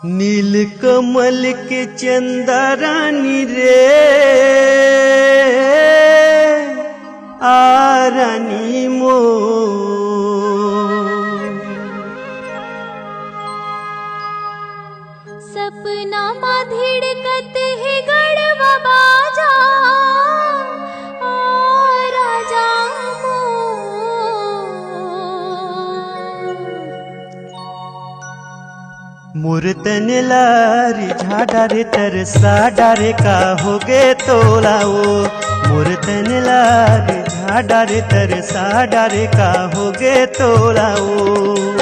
नील कमल के चंदा रानी रे आ रानी मो सपना मा धिड़कत है गढ़वा बाजा आ राजा मुर्तन लारी झाड़ा रे तरसा डारे का हो गे तोलाओ मुर्तन लारी झाड़ा रे तरसा डारे का हो गे तोलाओ।